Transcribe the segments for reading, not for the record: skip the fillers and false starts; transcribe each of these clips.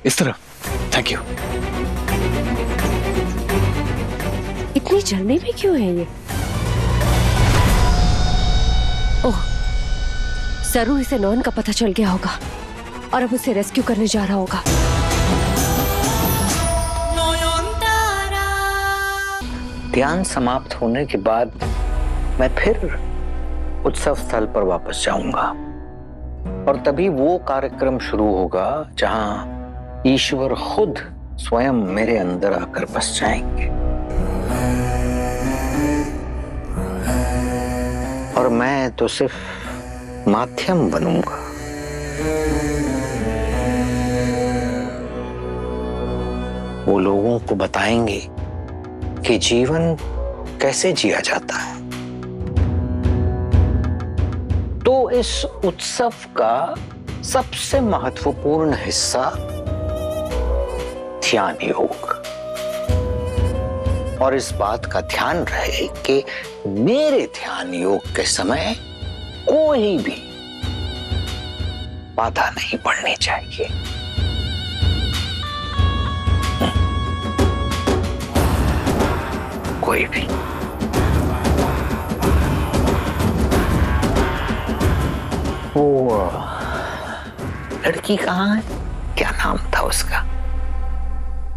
इस तरफ। Thank you. इतनी जल्दी में क्यों है ये? ओह, जरूर इसे नॉन का पता चल गया होगा और अब उसे रेस्क्यू करने जा रहा होगा। ध्यान समाप्त होने के बाद मैं फिर उत्सव स्थल पर वापस जाऊंगा और तभी वो कार्यक्रम शुरू होगा जहां ईश्वर खुद स्वयं मेरे अंदर आकर बस जाएंगे और मैं तो सिर्फ माध्यम बनूंगा। वो लोगों को बताएंगे कि जीवन कैसे जिया जाता है। तो इस उत्सव का सबसे महत्वपूर्ण हिस्सा ध्यान योग, और इस बात का ध्यान रहे कि मेरे ध्यान योग के समय कोई भी बाधा नहीं पड़नी चाहिए। कोई भी। वो लड़की कहाँ है? क्या नाम था उसका?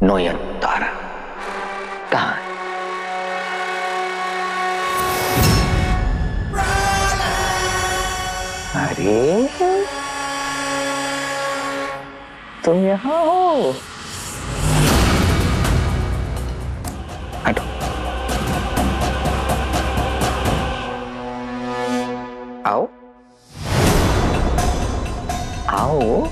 नयनतारा कहाँ है? अरे तुम यहाँ हो? हटो। आओ आओ।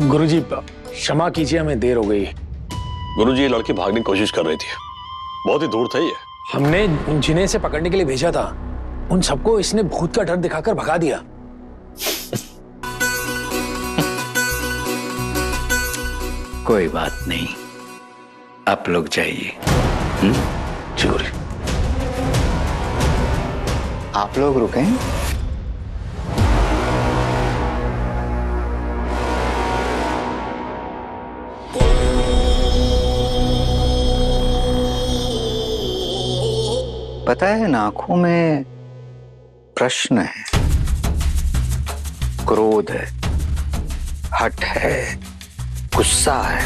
गुरुजी क्षमा कीजिए, हमें देर हो गई। गुरुजी, ये लड़की भागने की कोशिश कर रही थी, बहुत ही दूर था ये। हमने जिन्हें से पकड़ने के लिए भेजा था, उन सबको इसने भूत का डर दिखाकर भगा दिया। कोई बात नहीं, आप लोग जाइए। जरूर। आप लोग रुकें। पता है, इन आंखों में प्रश्न है, क्रोध है, हठ है, गुस्सा है,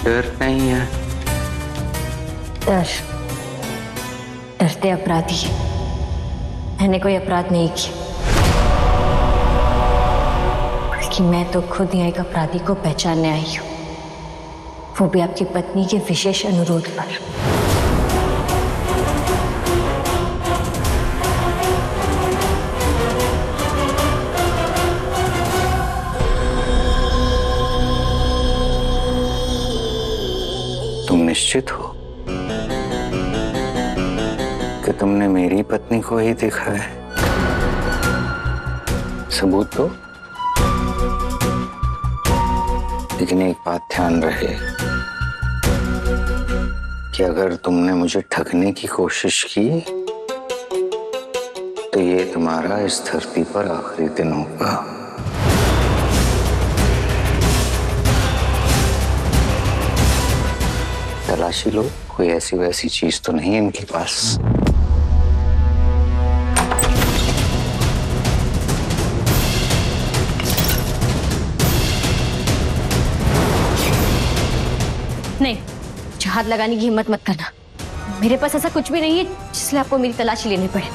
डर नहीं है। डरते अपराधी। मैंने कोई अपराध नहीं किया, बल्कि मैं तो खुद यहाँ एक अपराधी को पहचानने आई हूँ, वो भी आपकी पत्नी के विशेष अनुरोध पर। तुम निश्चित हो कि तुमने मेरी पत्नी को ही देखा है? सबूत दो। लेकिन एक बात ध्यान रहे कि अगर तुमने मुझे ठगने की कोशिश की तो ये तुम्हारा इस धरती पर आखिरी दिन होगा। तलाशी लो, कोई ऐसी वैसी चीज तो नहीं है इनके पास। नहीं, हाथ लगाने की हिम्मत मत करना। मेरे पास ऐसा कुछ भी नहीं है जिसलिए आपको मेरी तलाशी लेनी पड़े।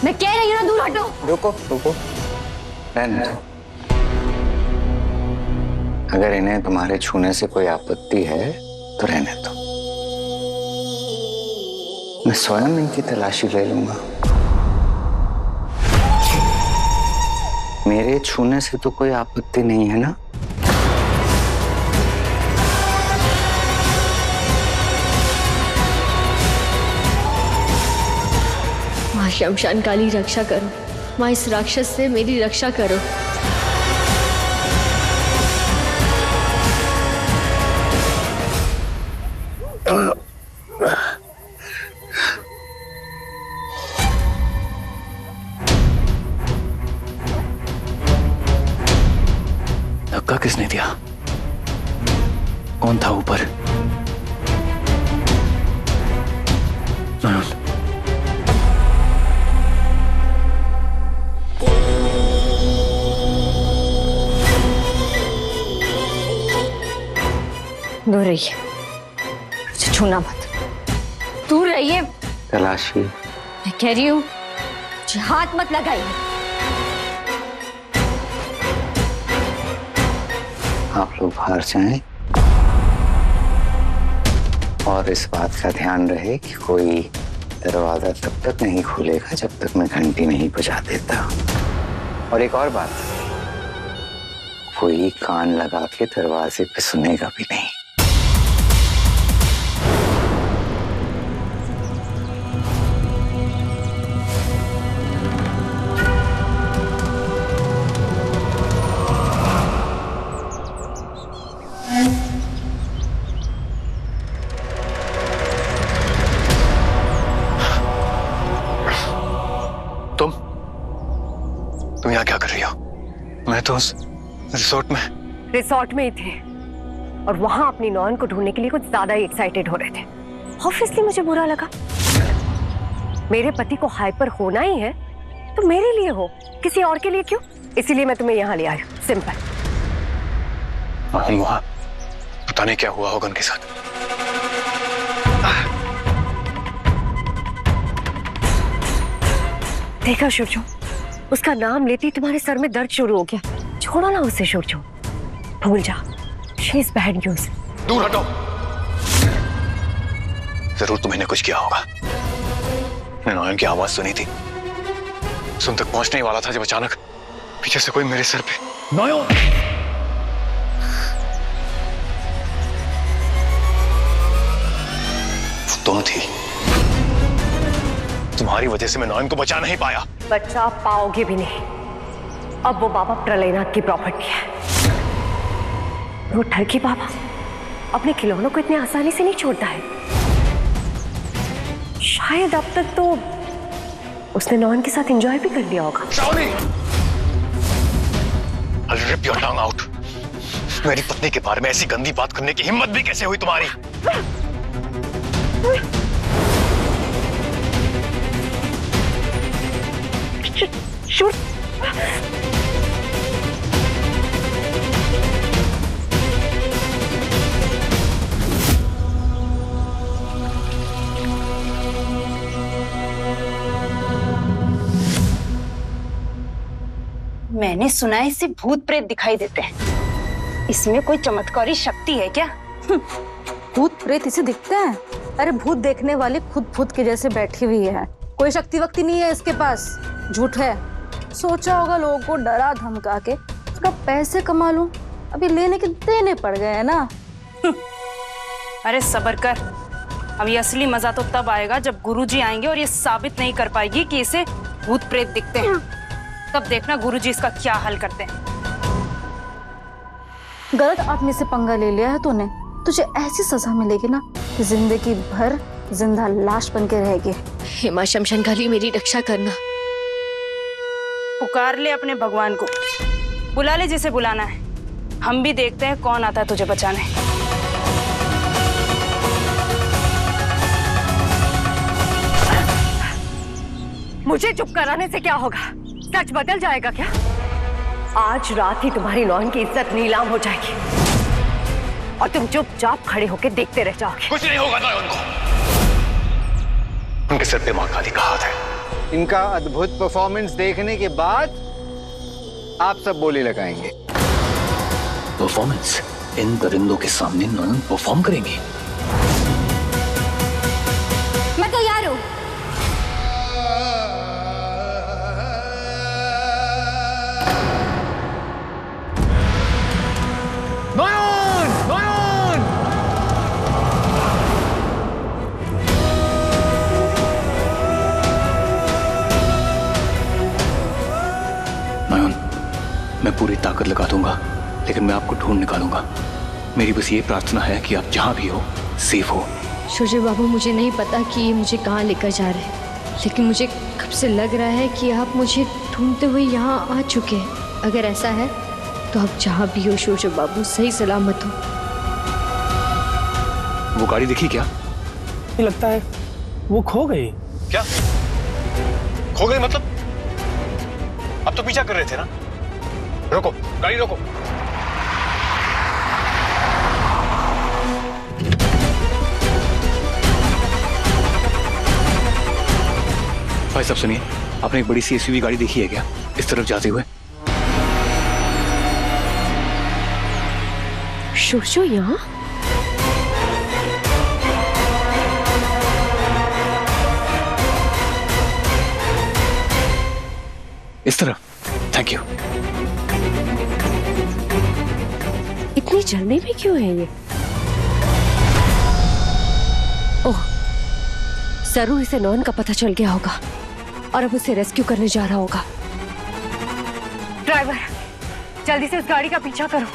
मैं कह रही हूँ ना, दूर हटो। रुको रुको, रहने दो। अगर इन्हें तुम्हारे छूने से कोई आपत्ति है तो रहने दो, मैं स्वयं इनकी तलाशी ले लूंगा। मेरे छूने से तो कोई आपत्ति नहीं है ना? शमशान काली रक्षा करो, माँ इस राक्षस से मेरी रक्षा करो। धक्का किसने दिया? कौन था ऊपर? नयन, दूर रहिए, मुझे छूना मत, दूर रहिए। तलाशी, मैं कह रही हूँ मुझे हाथ मत लगाइए। आप लोग बाहर जाएं और इस बात का ध्यान रहे कि कोई दरवाजा तब तक नहीं खुलेगा जब तक मैं घंटी नहीं बजा देता। और एक और बात, कोई कान लगा के दरवाजे पे सुनेगा भी नहीं। तुम यहाँ क्या कर रही हो? मैं तो उस रिसोर्ट में ही थे और वहां अपनी नॉन को ढूंढने के लिए कुछ ज्यादा ही एक्साइटेड हो रहे थे। ऑब्वियसली मुझे बुरा लगा। मेरे पति को हाइपर होना ही है तो मेरे लिए हो, किसी और के लिए क्यों? इसीलिए मैं तुम्हें यहाँ ले आया, सिंपल। वहां पता नहीं क्या हुआ होगा उनके साथ। देखा शुरजो, उसका नाम लेती तुम्हारे सर में दर्द शुरू हो गया। छोड़ो ना उसे शुरजो, भूल जा। She is bad news. दूर हटो। जरूर तुम्हें कुछ किया होगा। मैंने नयन की आवाज सुनी थी, सुन तक पहुंचने ही वाला था जब अचानक पीछे से कोई मेरे सर पे। नयन! तुम थी। तुम्हारी वजह से मैं नयन को बचा नहीं पाया। बचा पाओगे भी नहीं। अब वो बाबा प्रलयनाथ की प्रॉपर्टी है। वो ठगी बाबा अपने खिलौनों को इतनी आसानी से नहीं छोड़ता है। शायद अब तक तो उसने नॉन के साथ एंजॉय भी कर लिया होगा। Shravani! I'll rip your tongue out. मेरी पत्नी के बारे में ऐसी गंदी बात करने की हिम्मत भी कैसे हुई तुम्हारी? शूट! मैंने सुना है इसे भूत प्रेत दिखाई देते हैं। इसमें कोई चमत्कारी शक्ति है क्या? भूत प्रेत इसे दिखते हैं? अरे भूत देखने वाली खुद भूत के जैसे बैठी हुई है। कोई शक्ति वक्ति नहीं है इसके पास। झूठ है। सोचा होगा लोगों को डरा धमका के थोड़ा पैसे कमा लूं। अभी लेने के देने पड़ गए हैं ना। अरे सब्र कर, अभी असली मजा तो तब आएगा जब गुरुजी आएंगे और ये साबित नहीं कर पाएगी कि इसे भूत प्रेत दिखते हैं। तब देखना गुरुजी इसका क्या हल करते हैं। गलत आदमी से पंगा ले लिया है तूने, तुझे ऐसी सजा मिलेगी ना कि जिंदगी भर जिंदा लाश बन के रहेगी। हे मां शमशान काली, मेरी रक्षा करना। पुकार ले अपने भगवान को, बुला ले जिसे बुलाना है। हम भी देखते हैं कौन आता है तुझे बचाने। मुझे चुप कराने से क्या होगा? सच बदल जाएगा क्या? आज रात ही तुम्हारी नॉन की इज्जत नीलाम हो जाएगी और तुम चुपचाप खड़े होकर देखते रह जाओगे। कुछ नहीं होगा नयन को। उनके सर पे मां काली का हाथ है। इनका अद्भुत परफॉर्मेंस देखने के बाद आप सब बोली लगाएंगे। परफॉर्मेंस? इन दरिंदों के सामने नयन परफॉर्म करेंगी? मैं तैयार हूँ। लेकिन मैं आपको ढूंढ निकालूंगा। मेरी बस ये प्रार्थना है कि आप जहां भी हो सेफ हो। शोजे बाबू, मुझे नहीं पता कि ये मुझे कहाँ लेकर जा रहे हैं, लेकिन मुझे कब से लग रहा है कि आप मुझे ढूंढते हुए यहाँ आ चुके हैं। अगर ऐसा है तो आप जहाँ भी हो शोजे बाबू, सही सलामत हो। वो गाड़ी दिखी क्या? लगता है वो खो गई। क्या खो गई मतलब? अब तो पीछा कर रहे थे ना। रोको, गाड़ी रोको। भाई साहब सुनिए, आपने एक बड़ी सी एसयूवी गाड़ी देखी है क्या इस तरफ जाते हुए? शोशो यहाँ? इस तरफ। Thank you. इतनी जल्दी में क्यों है ये? ओह, जरूर इसे नॉन का पता चल गया होगा और अब उसे रेस्क्यू करने जा रहा होगा। ड्राइवर, जल्दी से उस गाड़ी का पीछा करो।